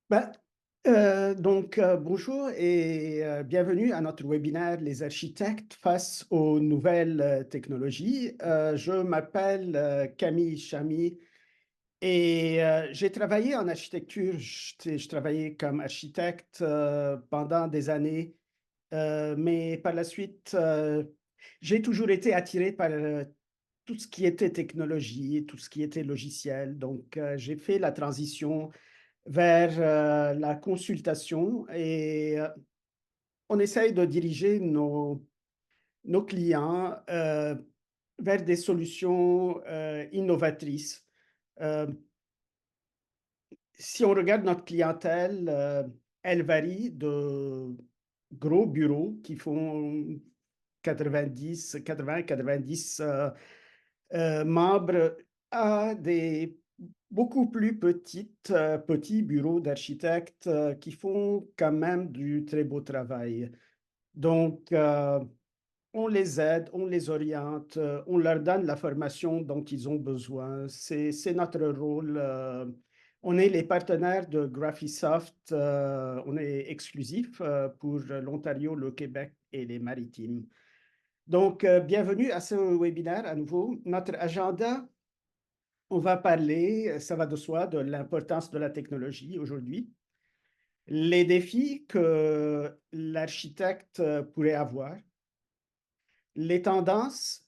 Ben, bonjour et bienvenue à notre webinaire Les architectes face aux nouvelles technologies. Je m'appelle Camille Chamy et j'ai travaillé en architecture. Je travaillais comme architecte pendant des années, mais par la suite, j'ai toujours été attiré par tout ce qui était technologie, tout ce qui était logiciel. J'ai fait la transition vers la consultation et on essaye de diriger nos clients vers des solutions innovatrices. Euh, Si on regarde notre clientèle, elle varie de gros bureaux qui font 90 membres à des beaucoup plus petits bureaux d'architectes qui font quand même du très beau travail. Donc, euh, on les aide, on les oriente, on leur donne la formation dont ils ont besoin. C'est notre rôle. On est les partenaires de Graphisoft. On est exclusif pour l'Ontario, le Québec et les Maritimes. Bienvenue à ce webinaire à nouveau. Notre agenda, on va parler, ça va de soi, de l'importance de la technologie aujourd'hui, les défis que l'architecte pourrait avoir, les tendances,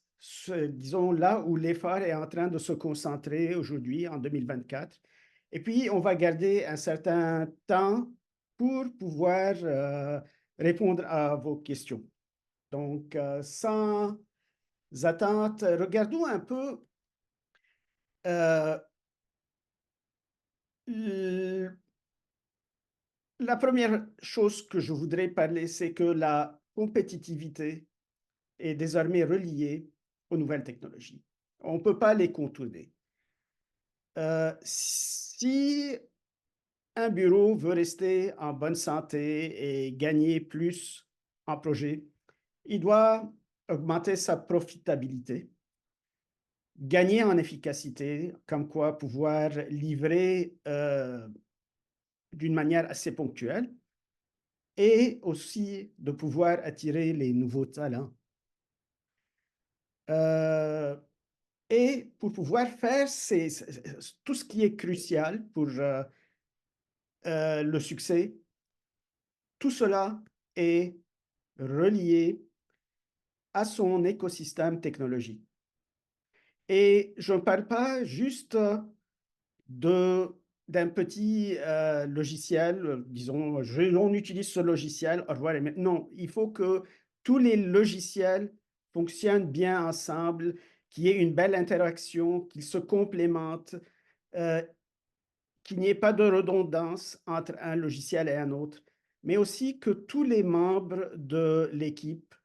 disons là où l'effort est en train de se concentrer aujourd'hui en 2024. Et puis, on va garder un certain temps pour pouvoir répondre à vos questions. Sans attente, regardons un peu euh, la première chose que je voudrais parler, c'est que la compétitivité est désormais reliée aux nouvelles technologies. On ne peut pas les contourner. Si un bureau veut rester en bonne santé et gagner plus en projet, il doit augmenter sa profitabilité, gagner en efficacité, comme quoi pouvoir livrer d'une manière assez ponctuelle et aussi de pouvoir attirer les nouveaux talents. Euh, et pour pouvoir faire tout ce qui est crucial pour le succès, tout cela est relié à son écosystème technologique. Et je ne parle pas juste de d'un petit logiciel, disons, on utilise ce logiciel, au revoir. Non, il faut que tous les logiciels fonctionnent bien ensemble, qu'il y ait une belle interaction, qu'ils se complémentent, euh, qu'il n'y ait pas de redondance entre un logiciel et un autre, mais aussi que tous les membres de l'équipe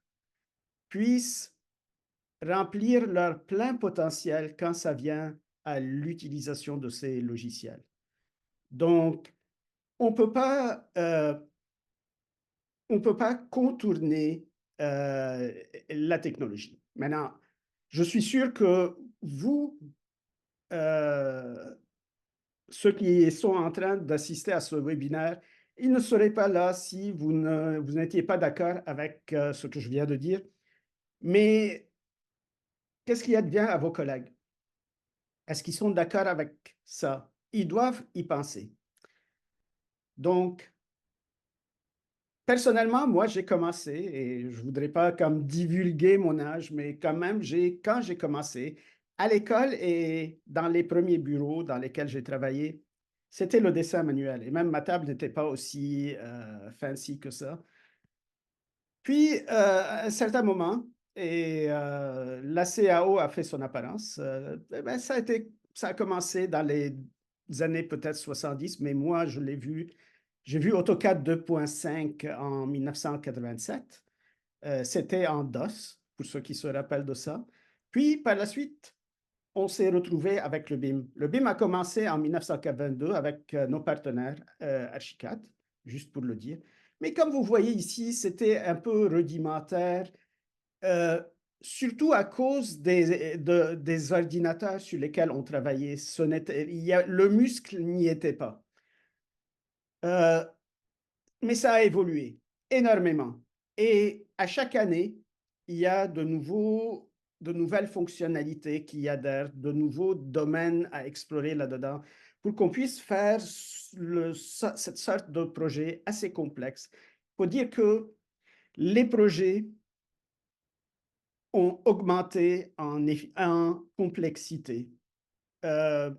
puissent remplir leur plein potentiel quand ça vient à l'utilisation de ces logiciels. Donc, on peut pas, euh, on peut pas contourner la technologie. Maintenant, je suis sûr que vous, euh, ceux qui sont en train d'assister à ce webinaire, ils ne seraient pas là si vous n'étiez pas d'accord avec ce que je viens de dire. Mais qu'est-ce qu'il y a de bien à vos collègues? Est-ce qu'ils sont d'accord avec ça? Ils doivent y penser. Donc, personnellement, moi, j'ai commencé, et je voudrais pas comme divulguer mon âge, mais quand même, quand j'ai commencé à l'école et dans les premiers bureaux dans lesquels j'ai travaillé, c'était le dessin manuel. Et même ma table n'était pas aussi fancy que ça. Puis, à un certain moment, et la CAO a fait son apparence, eh ben, ça a commencé dans les années peut-être 70, mais moi, j'ai vu AutoCAD 2.5 en 1987. C'était en DOS, pour ceux qui se rappellent de ça. Puis, par la suite, on s'est retrouvé avec le BIM. Le BIM a commencé en 1982 avec nos partenaires Archicad, juste pour le dire. Mais comme vous voyez ici, c'était un peu rudimentaire, euh, surtout à cause des ordinateurs sur lesquels on travaillait. Le muscle n'y était pas. Euh, mais ça a évolué énormément. Et à chaque année, il y a de nouvelles fonctionnalités qui adhèrent, de nouveaux domaines à explorer là-dedans pour qu'on puisse faire cette sorte de projet assez complexe. Il faut dire que les projets ont augmenté en complexité. Euh,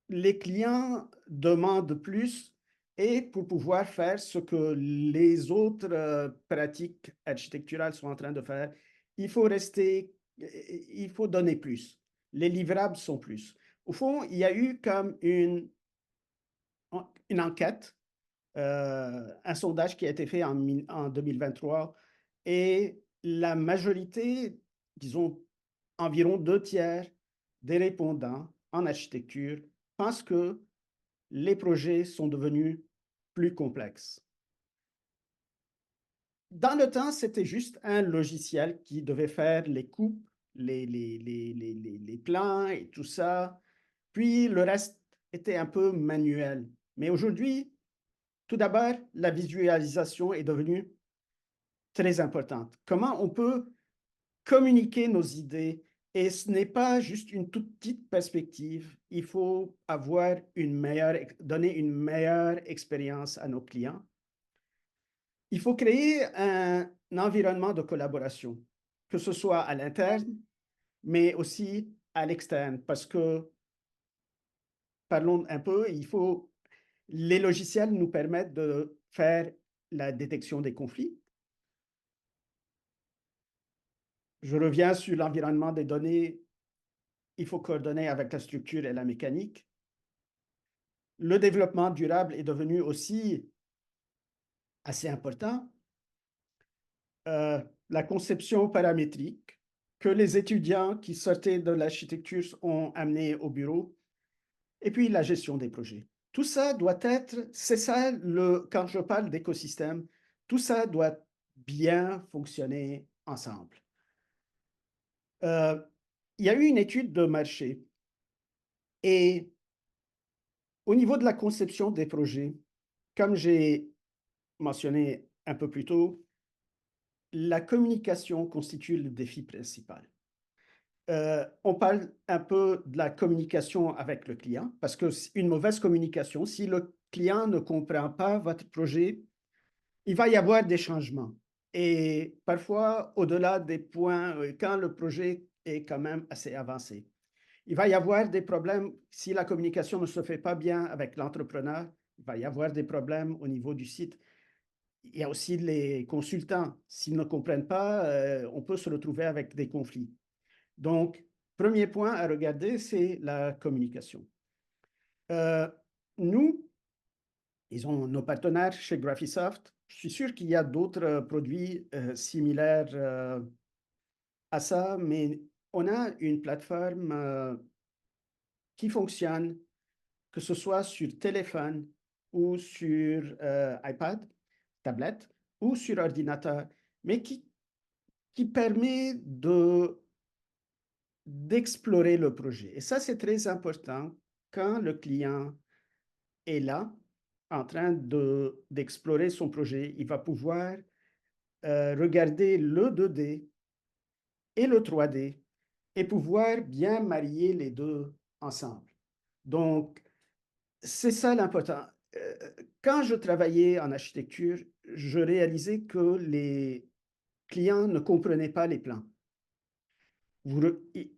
les clients demandent plus et pour pouvoir faire ce que les autres pratiques architecturales sont en train de faire, il faut il faut donner plus. Les livrables sont plus. Au fond, il y a eu comme une enquête, un sondage qui a été fait en 2023 et la majorité, disons environ 2 tiers des répondants en architecture pensent que les projets sont devenus plus complexes. Dans le temps, c'était juste un logiciel qui devait faire les coupes, les plans et tout ça. Puis le reste était un peu manuel. Mais aujourd'hui, tout d'abord, la visualisation est devenue très importante. Comment on peut communiquer nos idées? Et ce n'est pas juste une toute petite perspective. Il faut donner une meilleure expérience à nos clients. Il faut créer un environnement de collaboration, que ce soit à l'interne, mais aussi à l'externe, parce que, parlons un peu, les logiciels nous permettent de faire la détection des conflits. Je reviens sur l'environnement des données. Il faut coordonner avec la structure et la mécanique. Le développement durable est devenu aussi assez important. La conception paramétrique que les étudiants qui sortaient de l'architecture ont amené au bureau, et puis la gestion des projets. Tout ça doit être, c'est ça, quand je parle d'écosystème, tout ça doit bien fonctionner ensemble. Il y a eu une étude de marché et au niveau de la conception des projets, comme j'ai mentionné un peu plus tôt, la communication constitue le défi principal. On parle un peu de la communication avec le client, parce que une mauvaise communication, si le client ne comprend pas votre projet, il va y avoir des changements. Et parfois, au-delà des points, quand le projet est quand même assez avancé, il va y avoir des problèmes si la communication ne se fait pas bien avec l'entrepreneur. Il va y avoir des problèmes au niveau du site. Il y a aussi les consultants. S'ils ne comprennent pas, on peut se retrouver avec des conflits. Donc, premier point à regarder, c'est la communication. Euh, nous, ils ont nos partenaires chez Graphisoft. Je suis sûr qu'il y a d'autres produits similaires à ça, mais on a une plateforme qui fonctionne, que ce soit sur téléphone ou sur iPad, tablette ou sur ordinateur, mais qui permet d'explorer le projet. Et ça, c'est très important quand le client est là, en train d'explorer son projet. Il va pouvoir regarder le 2D et le 3D et pouvoir bien marier les deux ensemble. Donc, c'est ça l'important. Quand je travaillais en architecture, je réalisais que les clients ne comprenaient pas les plans.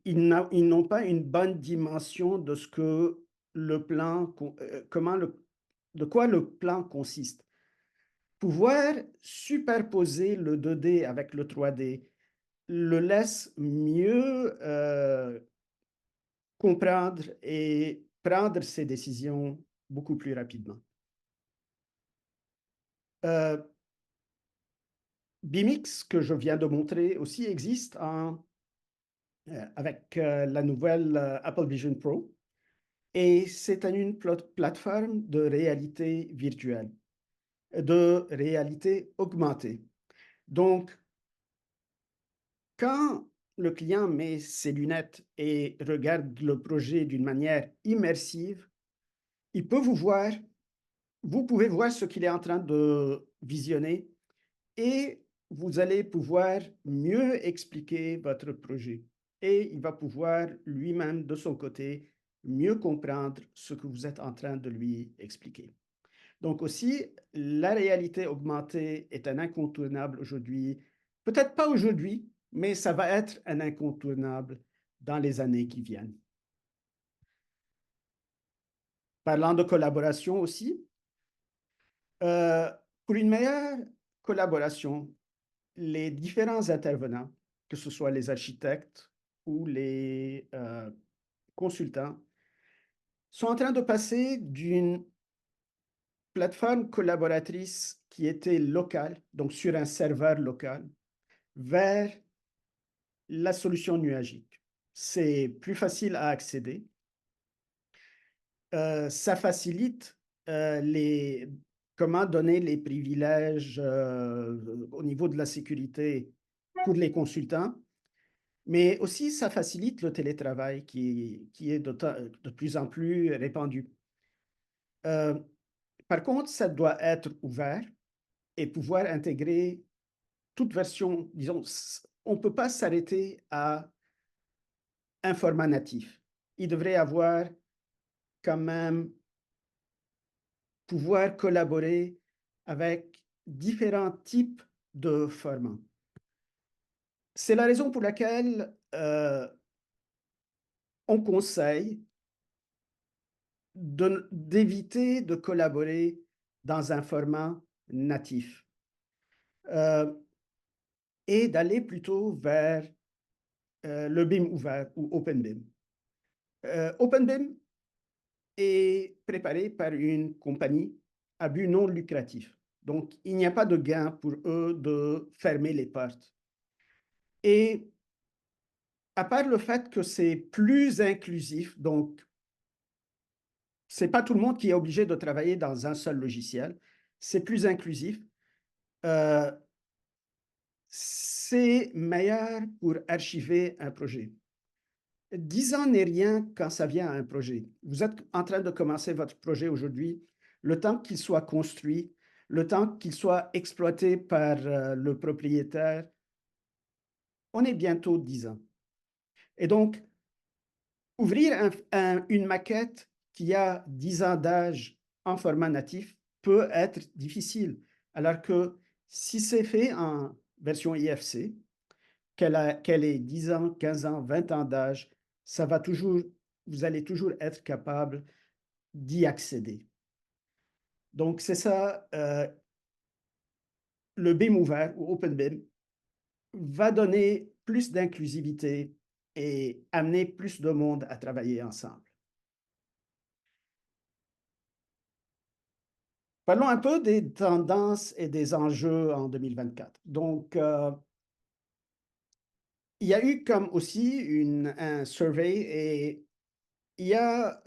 Ils n'ont pas une bonne dimension de ce que le plan, de quoi le plan consiste. Pouvoir superposer le 2D avec le 3D le laisse mieux comprendre et prendre ses décisions beaucoup plus rapidement. Euh, BIMX, que je viens de montrer aussi, existe avec la nouvelle Apple Vision Pro. Et c'est une plateforme de réalité virtuelle, de réalité augmentée. Donc, quand le client met ses lunettes et regarde le projet d'une manière immersive, il peut vous voir vous pouvez voir ce qu'il est en train de visionner et vous allez pouvoir mieux expliquer votre projet. Et il va pouvoir lui-même, de son côté, mieux comprendre ce que vous êtes en train de lui expliquer. Donc aussi, la réalité augmentée est un incontournable aujourd'hui. Peut-être pas aujourd'hui, mais ça va être un incontournable dans les années qui viennent. Parlant de collaboration aussi, euh, pour une meilleure collaboration, les différents intervenants, que ce soit les architectes ou les consultants, sont en train de passer d'une plateforme collaboratrice qui était locale, donc sur un serveur local, vers la solution nuagique. C'est plus facile à accéder. Ça facilite comment donner les privilèges au niveau de la sécurité pour les consultants, mais aussi ça facilite le télétravail qui est de plus en plus répandu. Euh, Par contre, ça doit être ouvert et pouvoir intégrer toute version, disons, on ne peut pas s'arrêter à un format natif. Il devrait avoir quand même pouvoir collaborer avec différents types de formats. C'est la raison pour laquelle on conseille d'éviter de collaborer dans un format natif et d'aller plutôt vers le BIM ouvert ou OpenBIM. OpenBIM est préparé par une compagnie à but non lucratif. Donc, il n'y a pas de gain pour eux de fermer les portes. Et à part le fait que c'est plus inclusif, donc c'est pas tout le monde qui est obligé de travailler dans un seul logiciel, c'est plus inclusif, euh, c'est meilleur pour archiver un projet. 10 ans n'est rien quand ça vient à un projet. Vous êtes en train de commencer votre projet aujourd'hui, le temps qu'il soit construit, le temps qu'il soit exploité par le propriétaire, on est bientôt 10 ans. Et donc, ouvrir une maquette qui a 10 ans d'âge en format natif peut être difficile, alors que si c'est fait en version IFC, qu'elle ait 10 ans, 15 ans, 20 ans d'âge, ça va toujours, vous allez toujours être capable d'y accéder. Donc, c'est ça, le BIM ouvert ou OpenBIM va donner plus d'inclusivité et amener plus de monde à travailler ensemble. Parlons un peu des tendances et des enjeux en 2024. Donc, il y a eu comme aussi un survey et il y a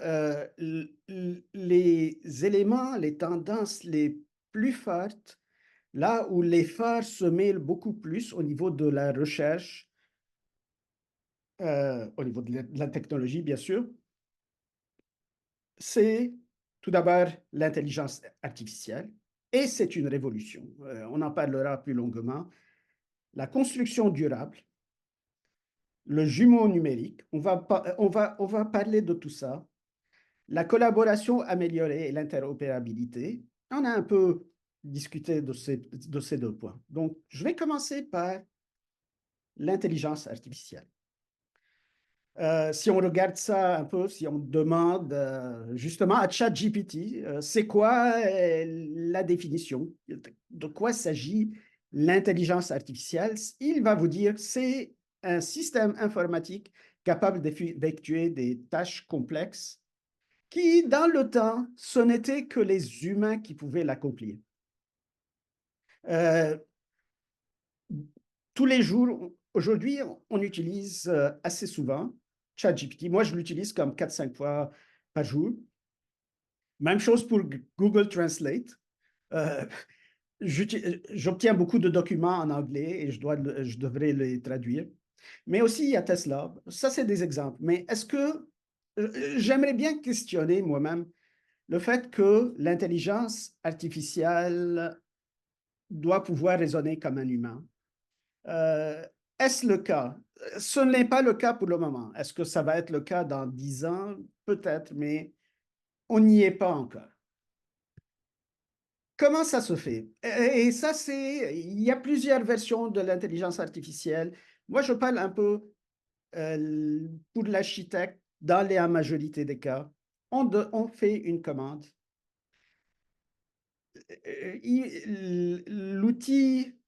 les éléments, les tendances les plus fortes, là où les phares se mêlent beaucoup plus au niveau de la recherche, au niveau de la technologie, bien sûr, c'est tout d'abord l'intelligence artificielle, et c'est une révolution. On en parlera plus longuement. La construction durable, le jumeau numérique, on va parler de tout ça. La collaboration améliorée et l'interopérabilité, on a un peu discuté de ces deux points. Donc, je vais commencer par l'intelligence artificielle. Si on regarde ça un peu, si on demande justement à ChatGPT, c'est quoi la définition? De quoi s'agit l'intelligence artificielle? Il va vous dire, c'est un système informatique capable d'effectuer des tâches complexes qui, dans le temps, ce n'était que les humains qui pouvaient l'accomplir. Euh, Tous les jours, aujourd'hui, on utilise assez souvent ChatGPT. Moi, je l'utilise comme 4-5 fois par jour. Même chose pour Google Translate. Euh, J'obtiens beaucoup de documents en anglais et je devrais les traduire. Mais aussi, il y a Tesla. Ça, c'est des exemples. Mais est-ce que j'aimerais bien questionner moi-même le fait que l'intelligence artificielle doit pouvoir raisonner comme un humain. Est-ce le cas? Ce n'est pas le cas pour le moment. Est-ce que ça va être le cas dans 10 ans? Peut-être, mais on n'y est pas encore. Comment ça se fait? Et ça, il y a plusieurs versions de l'intelligence artificielle. Moi, je parle un peu pour l'architecte, dans la majorité des cas. On fait une commande. L'outil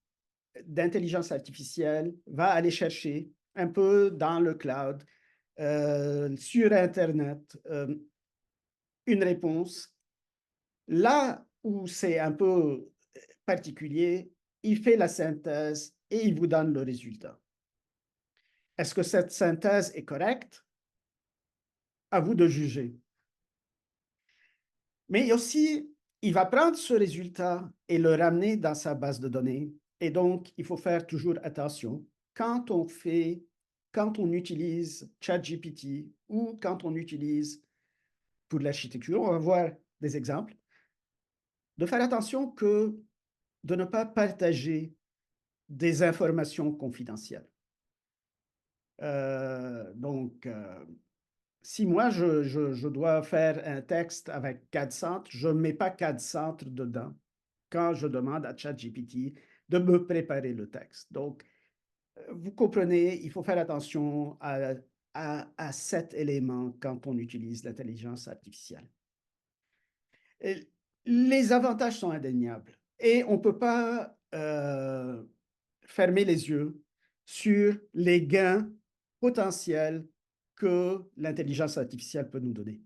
d'intelligence artificielle va aller chercher un peu dans le cloud, sur Internet, une réponse. Là où c'est un peu particulier, il fait la synthèse et il vous donne le résultat. Est-ce que cette synthèse est correcte? À vous de juger. Mais aussi, il va prendre ce résultat et le ramener dans sa base de données. Et donc, il faut faire toujours attention quand quand on utilise ChatGPT ou quand on utilise pour l'architecture, on va voir des exemples, de faire attention de ne pas partager des informations confidentielles. Donc, si moi, je dois faire un texte avec CAD Centre, je ne mets pas CAD Centre dedans quand je demande à ChatGPT de me préparer le texte. Donc, vous comprenez, il faut faire attention à cet élément quand on utilise l'intelligence artificielle. Et les avantages sont indéniables et on ne peut pas fermer les yeux sur les gains potentiels que l'intelligence artificielle peut nous donner.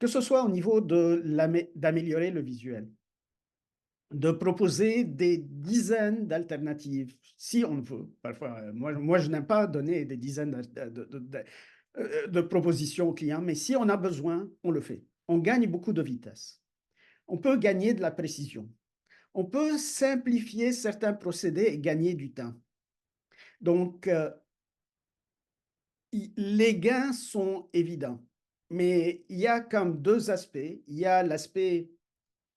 Que ce soit au niveau d'améliorer le visuel, de proposer des dizaines d'alternatives, si on veut. Parfois, moi je n'aime pas donner des dizaines de propositions aux clients, mais si on a besoin, on le fait. On gagne beaucoup de vitesse. On peut gagner de la précision. On peut simplifier certains procédés et gagner du temps. Donc, les gains sont évidents, mais il y a comme deux aspects. Il y a l'aspect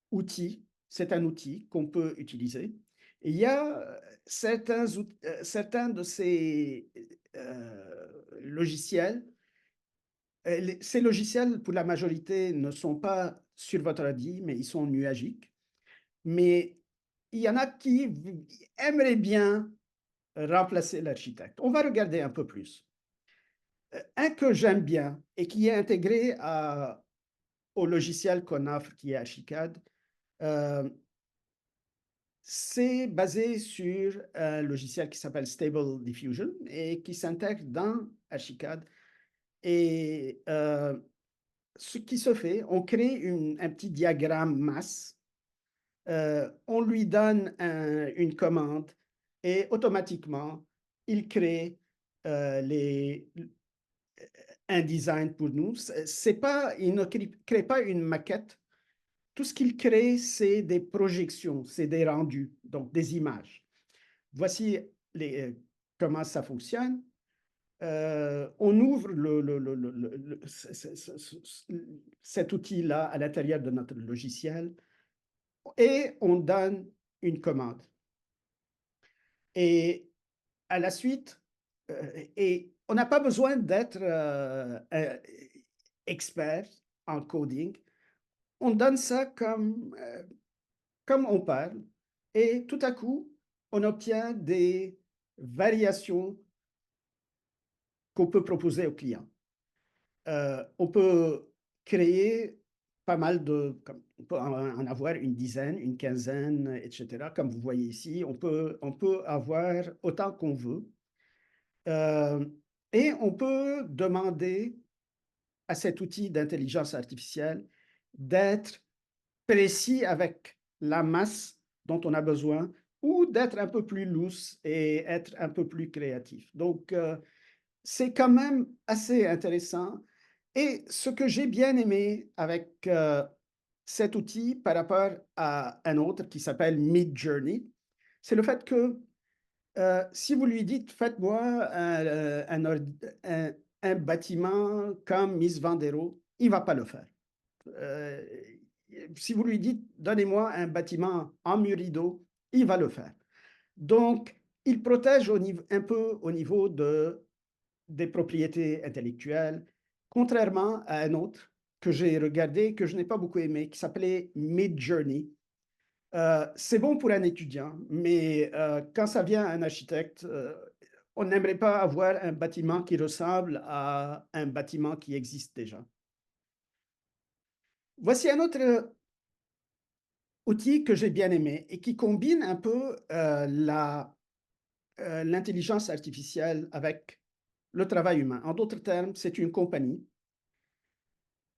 outil, c'est un outil qu'on peut utiliser. Et il y a certains de ces logiciels. Ces logiciels, pour la majorité, ne sont pas sur votre ordi, mais ils sont nuagiques. Mais il y en a qui aimeraient bien remplacer l'architecte. On va regarder un peu plus. Un que j'aime bien et qui est intégré au logiciel qu'on offre, qui est Archicad, euh, c'est basé sur un logiciel qui s'appelle Stable Diffusion et qui s'intègre dans Archicad. Et ce qui se fait, on crée un petit diagramme masse, on lui donne une commande et automatiquement, il crée un design pour nous. Il ne crée pas une maquette. Tout ce qu'il crée, c'est des projections, c'est des rendus, donc des images. Voici comment ça fonctionne. On ouvre cet outil-là à l'intérieur de notre logiciel et on donne une commande. Et à la suite, et on n'a pas besoin d'être expert en coding. On donne ça comme on parle et tout à coup, on obtient des variations qu'on peut proposer au client. On peut créer pas mal on peut en avoir une dizaine, une quinzaine, etc. Comme vous voyez ici, on peut avoir autant qu'on veut. Euh, et on peut demander à cet outil d'intelligence artificielle d'être précis avec la masse dont on a besoin ou d'être un peu plus loose et être un peu plus créatif. Donc, c'est quand même assez intéressant. Et ce que j'ai bien aimé avec cet outil par rapport à un autre qui s'appelle Midjourney, c'est le fait que si vous lui dites, faites-moi un bâtiment comme Miss Vandero, il ne va pas le faire. Si vous lui dites, donnez-moi un bâtiment en mur rideau, il va le faire. Donc, il protège un peu au niveau des propriétés intellectuelles, contrairement à un autre que j'ai regardé, que je n'ai pas beaucoup aimé, qui s'appelait Midjourney. C'est bon pour un étudiant, mais quand ça vient à un architecte, on n'aimerait pas avoir un bâtiment qui ressemble à un bâtiment qui existe déjà. Voici un autre outil que j'ai bien aimé et qui combine un peu l'intelligence artificielle avec le travail humain. En d'autres termes, c'est une compagnie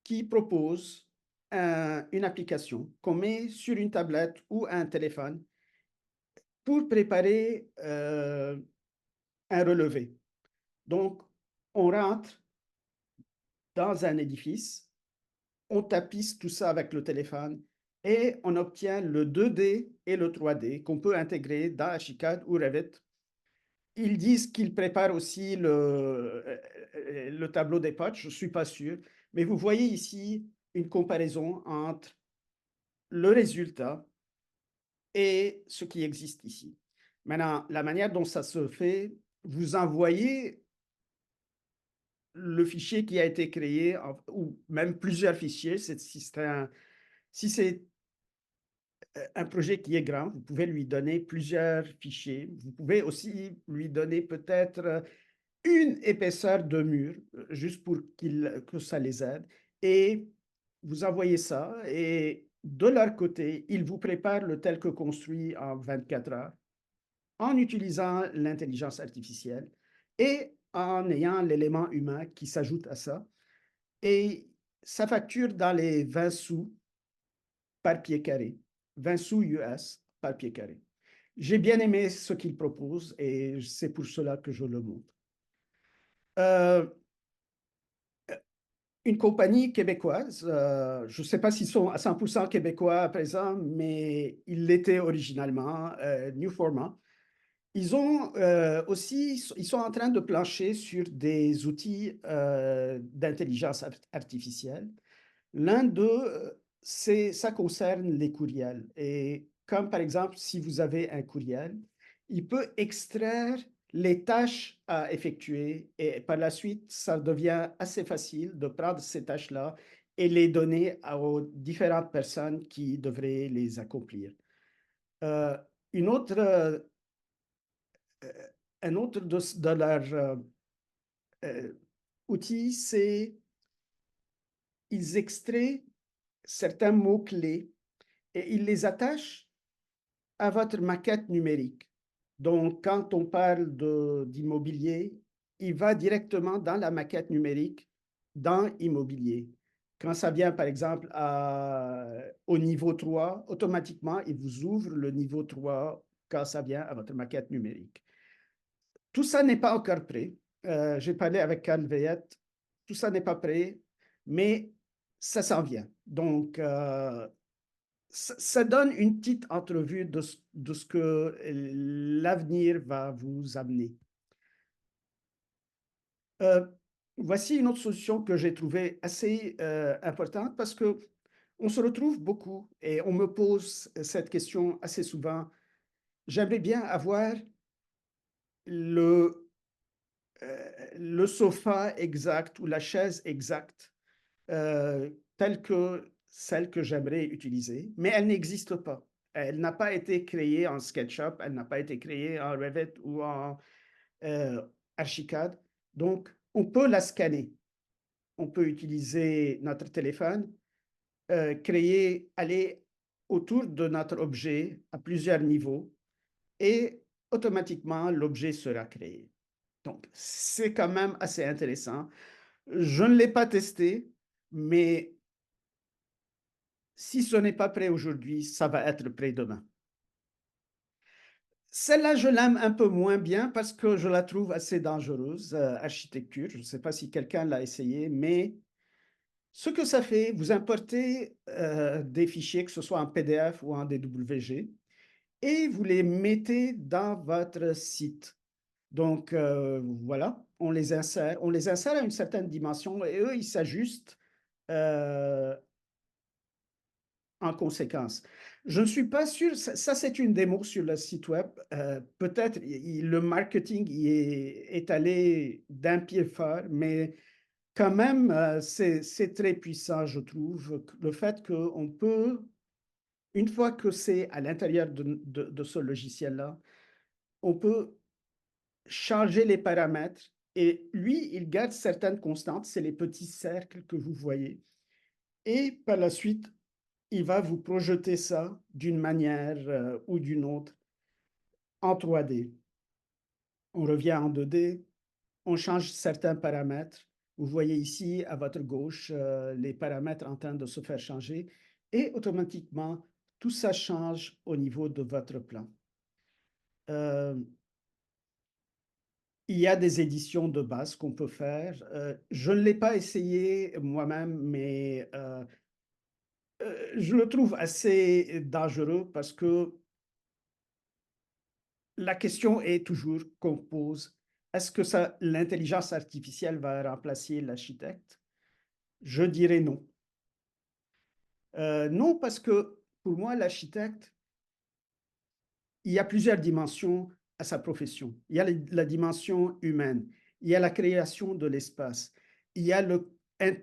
qui propose une application qu'on met sur une tablette ou un téléphone pour préparer un relevé. Donc, on rentre dans un édifice, on tapisse tout ça avec le téléphone et on obtient le 2D et le 3D qu'on peut intégrer dans Archicad ou Revit. Ils disent qu'ils préparent aussi le tableau des potes, je ne suis pas sûr, mais vous voyez ici une comparaison entre le résultat et ce qui existe ici. Maintenant, la manière dont ça se fait, vous envoyez le fichier qui a été créé, ou même plusieurs fichiers. Si c'est un projet qui est grand, vous pouvez lui donner plusieurs fichiers. Vous pouvez aussi lui donner peut-être une épaisseur de mur, juste pour que ça les aide. Et vous envoyez ça, et de leur côté, ils vous préparent le tel que construit en 24 heures en utilisant l'intelligence artificielle et en ayant l'élément humain qui s'ajoute à ça. Et ça facture dans les 20 sous par pied carré, 20 sous US par pied carré. J'ai bien aimé ce qu'il propose et c'est pour cela que je le montre. Euh, une compagnie québécoise, je ne sais pas s'ils sont à 100% québécois à présent, mais ils l'étaient originalement, New Format. Ils sont en train de plancher sur des outils d'intelligence artificielle. L'un d'eux, ça concerne les courriels. Et comme par exemple, si vous avez un courriel, il peut extraire les tâches à effectuer et par la suite, ça devient assez facile de prendre ces tâches-là et les donner aux différentes personnes qui devraient les accomplir. Euh, une autre, un autre de leurs euh, outils, c'est ils extraient certains mots-clés et ils les attachent à votre maquette numérique. Donc, quand on parle d'immobilier, il va directement dans la maquette numérique, dans immobilier. Quand ça vient, par exemple, au niveau 3, automatiquement, il vous ouvre le niveau 3 quand ça vient à votre maquette numérique. Tout ça n'est pas encore prêt. J'ai parlé avec Carl Veillette. Tout ça n'est pas prêt, mais ça s'en vient. Donc, ça donne une petite entrevue de ce que l'avenir va vous amener. Euh, Voici une autre solution que j'ai trouvée assez importante parce que on se retrouve beaucoup et on me pose cette question assez souvent. J'aimerais bien avoir le, le sofa exact ou la chaise exacte telle que celle que j'aimerais utiliser, mais elle n'existe pas. Elle n'a pas été créée en SketchUp, elle n'a pas été créée en Revit ou en euh, Archicad. Donc, on peut la scanner. On peut utiliser notre téléphone, aller autour de notre objet à plusieurs niveaux et automatiquement, l'objet sera créé. Donc, c'est quand même assez intéressant. Je ne l'ai pas testé, mais si ce n'est pas prêt aujourd'hui, ça va être prêt demain. Celle-là, je l'aime un peu moins bien parce que je la trouve assez dangereuse, architecture. Je ne sais pas si quelqu'un l'a essayé, mais ce que ça fait, vous importez des fichiers, que ce soit en PDF ou en DWG, et vous les mettez dans votre site. Donc, voilà, on les insère à une certaine dimension et eux, ils s'ajustent. en conséquence. Je ne suis pas sûr, ça c'est une démo sur le site web. Peut-être le marketing y est allé d'un pied fort, mais quand même, c'est très puissant, je trouve, le fait qu'on peut, une fois que c'est à l'intérieur de ce logiciel-là, on peut changer les paramètres et lui, il garde certaines constantes, c'est les petits cercles que vous voyez. Et par la suite, il va vous projeter ça d'une manière ou d'une autre en 3D. On revient en 2D, on change certains paramètres. Vous voyez ici à votre gauche les paramètres en train de se faire changer et automatiquement, tout ça change au niveau de votre plan. Euh, il y a des éditions de base qu'on peut faire. Je ne l'ai pas essayé moi-même, mais je le trouve assez dangereux parce que la question est toujours qu'on pose, est-ce que l'intelligence artificielle va remplacer l'architecte? Je dirais non. Non, parce que pour moi, l'architecte, il y a plusieurs dimensions à sa profession. Il y a la dimension humaine, il y a la création de l'espace, il y a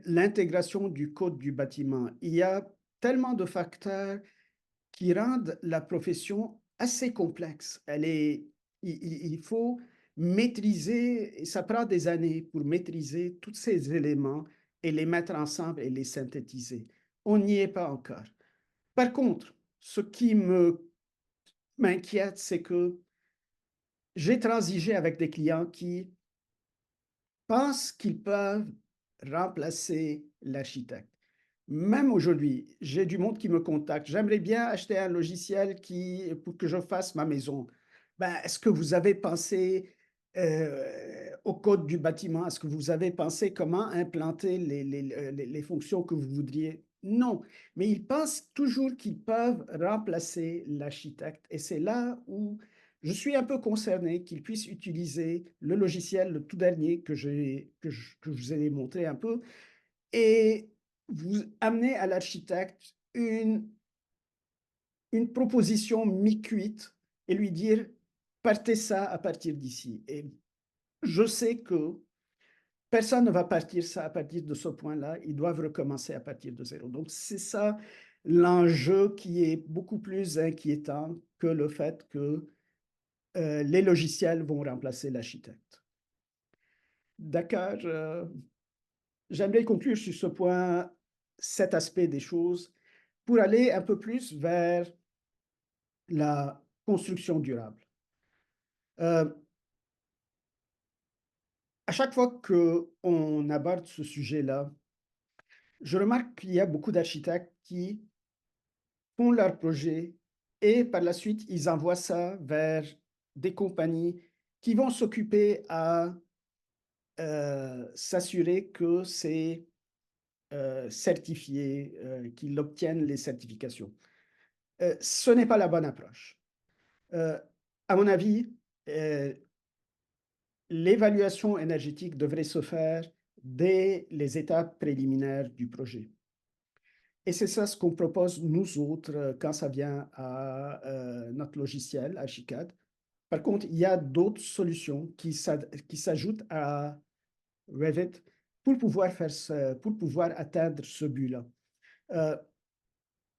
l'intégration du code du bâtiment. Il y a tellement de facteurs qui rendent la profession assez complexe. Il faut maîtriser, et ça prend des années pour maîtriser tous ces éléments et les mettre ensemble et les synthétiser. On n'y est pas encore. Par contre, ce qui m'inquiète, c'est que j'ai transigé avec des clients qui pensent qu'ils peuvent remplacer l'architecte. Même aujourd'hui, j'ai du monde qui me contacte. J'aimerais bien acheter un logiciel pour que je fasse ma maison. Ben, est-ce que vous avez pensé au code du bâtiment? Est-ce que vous avez pensé comment implanter les fonctions que vous voudriez? Non, mais ils pensent toujours qu'ils peuvent remplacer l'architecte. Et c'est là où je suis un peu concerné qu'ils puissent utiliser le logiciel, le tout dernier que je vous ai montré un peu, et vous amenez à l'architecte une proposition mi-cuite et lui dire, partez ça à partir d'ici. Et je sais que personne ne va partir ça à partir de ce point-là. Ils doivent recommencer à partir de zéro. Donc, c'est ça l'enjeu qui est beaucoup plus inquiétant que le fait que les logiciels vont remplacer l'architecte. D'accord. J'aimerais conclure sur ce point, cet aspect des choses, pour aller un peu plus vers la construction durable. Euh, à chaque fois qu'on aborde ce sujet-là, je remarque qu'il y a beaucoup d'architectes qui font leur projet et par la suite, ils envoient ça vers des compagnies qui vont s'occuper à s'assurer que c'est certifié, qu'ils obtiennent les certifications. Ce n'est pas la bonne approche. Euh, à mon avis, l'évaluation énergétique devrait se faire dès les étapes préliminaires du projet. Et c'est ça ce qu'on propose nous autres quand ça vient à notre logiciel, Archicad. Par contre, il y a d'autres solutions qui s'ajoutent à Revit pour pouvoir atteindre ce but-là. Euh,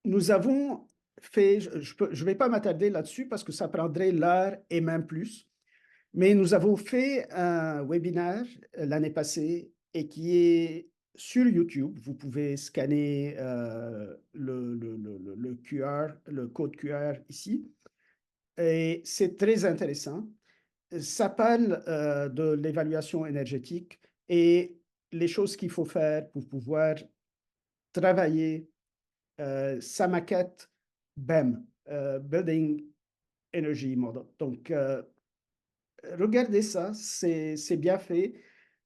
nous avons fait, je ne vais pas m'attarder là-dessus parce que ça prendrait l'heure et même plus, mais nous avons fait un webinaire l'année passée et qui est sur YouTube. Vous pouvez scanner le QR, le code QR ici. Et c'est très intéressant. Ça parle de l'évaluation énergétique et les choses qu'il faut faire pour pouvoir travailler sa maquette BEM, Building Energy Model. Donc, regardez ça, c'est bien fait.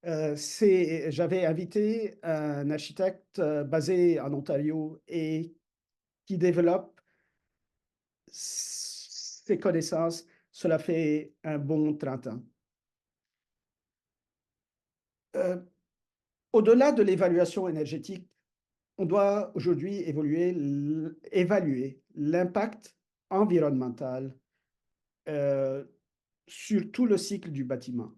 J'avais invité un architecte basé en Ontario et qui développe ses connaissances. Cela fait un bon 30 ans. Euh, Au-delà de l'évaluation énergétique, on doit aujourd'hui évaluer l'impact environnemental euh, sur tout le cycle du bâtiment.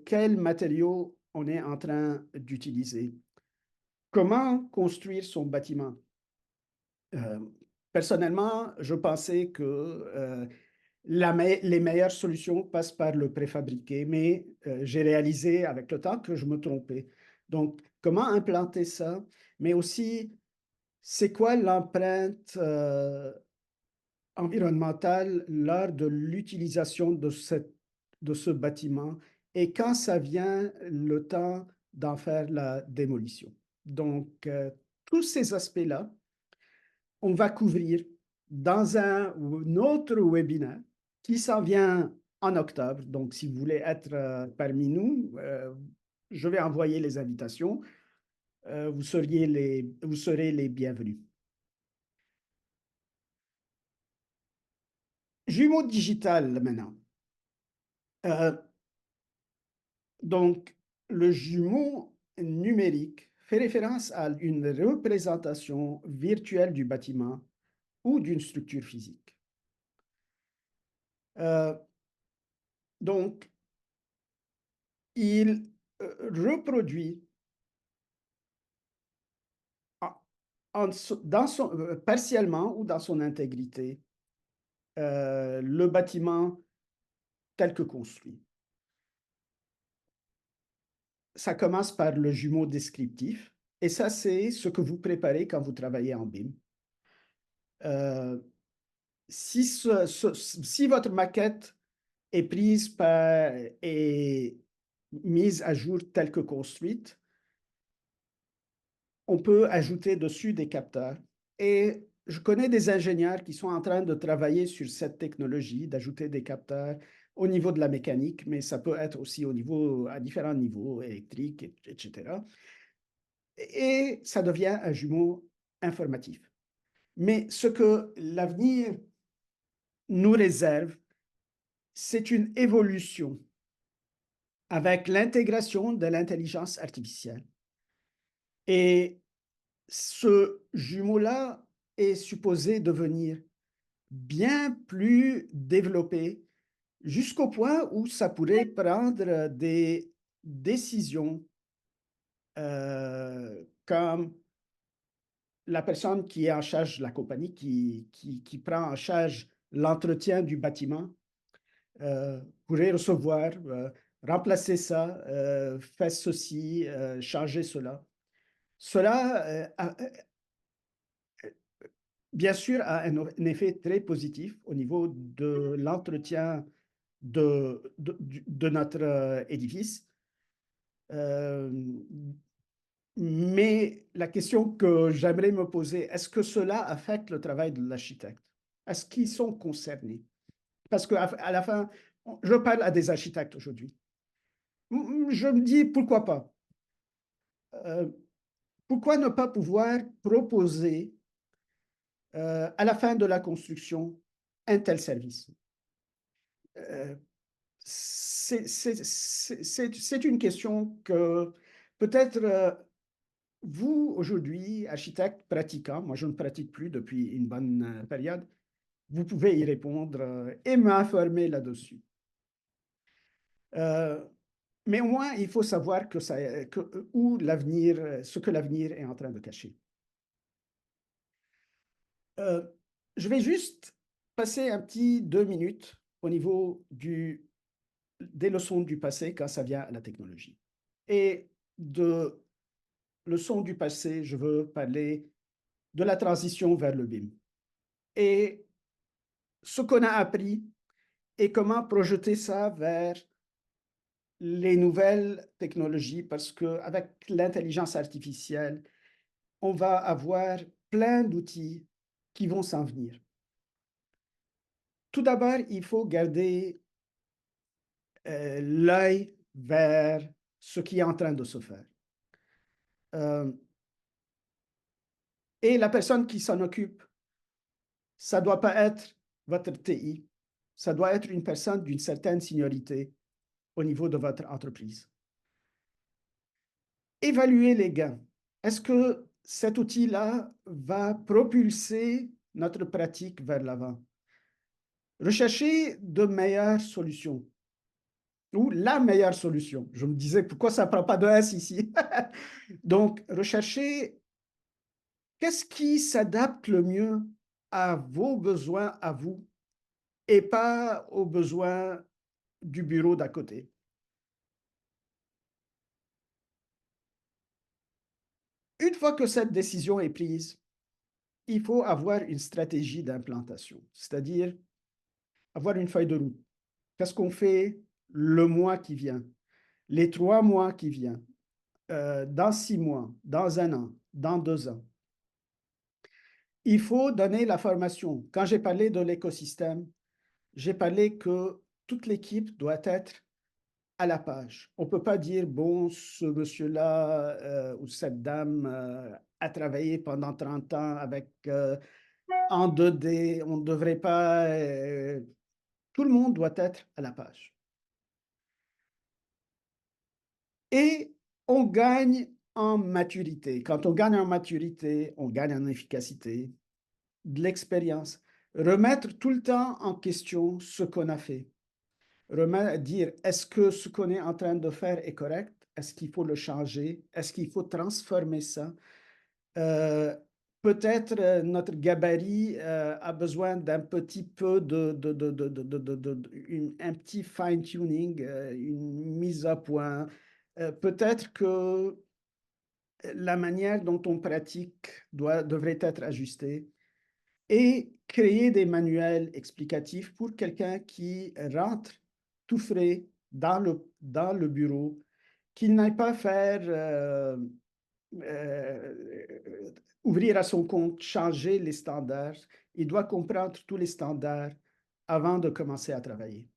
Quels matériaux on est en train d'utiliser? Comment construire son bâtiment? Euh, Personnellement, je pensais que les meilleures solutions passent par le préfabriqué, mais j'ai réalisé avec le temps que je me trompais. Donc, comment implanter ça? Mais aussi, c'est quoi l'empreinte environnementale lors de l'utilisation de ce bâtiment et quand ça vient le temps d'en faire la démolition? Donc, tous ces aspects-là, on va couvrir dans un ou un autre webinaire qui s'en vient en octobre. Donc, si vous voulez être parmi nous, je vais envoyer les invitations. Vous serez les bienvenus. Jumeaux digital maintenant. Euh, donc, le jumeau numérique fait référence à une représentation virtuelle du bâtiment ou d'une structure physique. Euh, donc, il reproduit partiellement ou dans son intégrité le bâtiment tel que construit. Ça commence par le jumeau descriptif, et ça, c'est ce que vous préparez quand vous travaillez en BIM. Euh, si votre maquette est prise et mise à jour telle que construite, on peut ajouter dessus des capteurs. Et je connais des ingénieurs qui sont en train de travailler sur cette technologie, d'ajouter des capteurs au niveau de la mécanique, mais ça peut être aussi à différents niveaux, électriques, etc. Et ça devient un jumeau informatif. Mais ce que l'avenir nous réserve, c'est une évolution avec l'intégration de l'intelligence artificielle. Et ce jumeau-là est supposé devenir bien plus développé jusqu'au point où ça pourrait prendre des décisions comme la personne qui est en charge de la compagnie, qui prend en charge l'entretien du bâtiment, pourrait recevoir, remplacer ça, faire ceci, changer cela. Cela bien sûr, a un effet très positif au niveau de l'entretien de notre édifice. Euh, mais la question que j'aimerais me poser, est-ce que cela affecte le travail de l'architecte? Est-ce qu'ils sont concernés? Parce qu'à la fin, je parle à des architectes aujourd'hui. Je me dis, pourquoi pas? Euh, Pourquoi ne pas pouvoir proposer à la fin de la construction un tel service? Euh, c'est une question que peut-être vous, aujourd'hui, architecte pratiquant, moi je ne pratique plus depuis une bonne période, vous pouvez y répondre et m'informer là-dessus. Euh, mais au moins, il faut savoir où l'avenir, ce que l'avenir est en train de cacher. Euh, je vais juste passer un petit 2 minutes au niveau des leçons du passé quand ça vient à la technologie. Et de leçons du passé, je veux parler de la transition vers le BIM et ce qu'on a appris et comment projeter ça vers les nouvelles technologies parce qu'avec l'intelligence artificielle, on va avoir plein d'outils qui vont s'en venir. Tout d'abord, il faut garder l'œil vers ce qui est en train de se faire. Euh, et la personne qui s'en occupe, ça ne doit pas être votre TI, ça doit être une personne d'une certaine seniorité au niveau de votre entreprise. Évaluer les gains. Est-ce que cet outil-là va propulser notre pratique vers l'avant. Rechercher de meilleures solutions ou la meilleure solution. Je me disais, pourquoi ça ne prend pas de S ici? Donc, rechercher qu'est-ce qui s'adapte le mieux à vos besoins à vous et pas aux besoins du bureau d'à côté. Une fois que cette décision est prise, il faut avoir une stratégie d'implantation, c'est-à-dire avoir une feuille de route. Qu'est-ce qu'on fait le mois qui vient, les 3 mois qui viennent, dans 6 mois, dans un an, dans 2 ans? Il faut donner la formation. Quand j'ai parlé de l'écosystème, j'ai parlé que toute l'équipe doit être à la page. On ne peut pas dire, bon, ce monsieur-là ou cette dame a travaillé pendant 30 ans avec en 2D. On ne devrait pas... tout le monde doit être à la page. Et on gagne en maturité. Quand on gagne en maturité, on gagne en efficacité, de l'expérience. Remettre tout le temps en question ce qu'on a fait. Dire, est-ce que ce qu'on est en train de faire est correct? Est-ce qu'il faut le changer? Est-ce qu'il faut transformer ça? Euh, Peut-être notre gabarit a besoin d'un petit peu un petit fine-tuning, une mise à point. Peut-être que la manière dont on pratique devrait être ajustée et créer des manuels explicatifs pour quelqu'un qui rentre tout frais dans le bureau, qu'il n'aille pas faire ouvrir à son compte, changer les standards. Il doit comprendre tous les standards avant de commencer à travailler.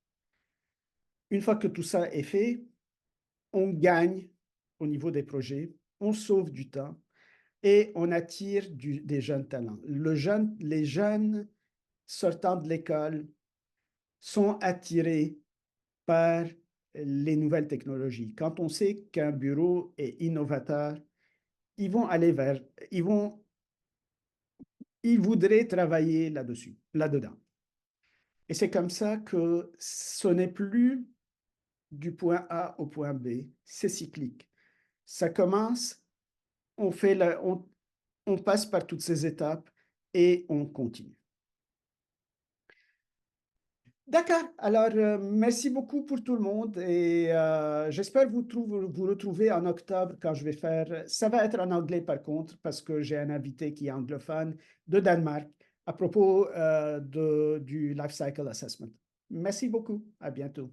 Une fois que tout ça est fait, on gagne au niveau des projets, on sauve du temps et on attire des jeunes talents. Les jeunes sortant de l'école sont attirés par les nouvelles technologies. Quand on sait qu'un bureau est innovateur, ils vont aller vers, ils voudraient travailler là-dessus, là-dedans. Et c'est comme ça que ce n'est plus du point A au point B, c'est cyclique. Ça commence, on passe par toutes ces étapes et on continue. D'accord. Alors, merci beaucoup pour tout le monde et j'espère vous retrouver en octobre quand je vais faire. Ça va être en anglais par contre parce que j'ai un invité qui est anglophone de Danemark à propos du Life Cycle Assessment. Merci beaucoup. À bientôt.